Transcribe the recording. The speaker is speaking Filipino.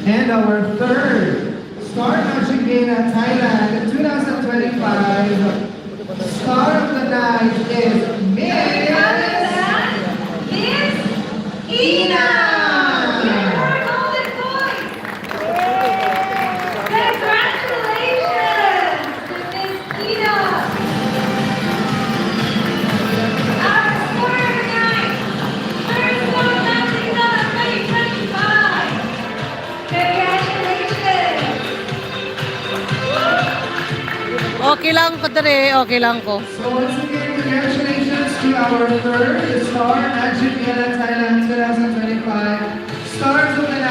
And our third Star Magic Gala Thailand 2025 Star of the Night is Miss Ina! Okay lang ko dere, okay lang ko. So once again, congratulations to our third Star Magic Gala Thailand 2025 Stars of the Night.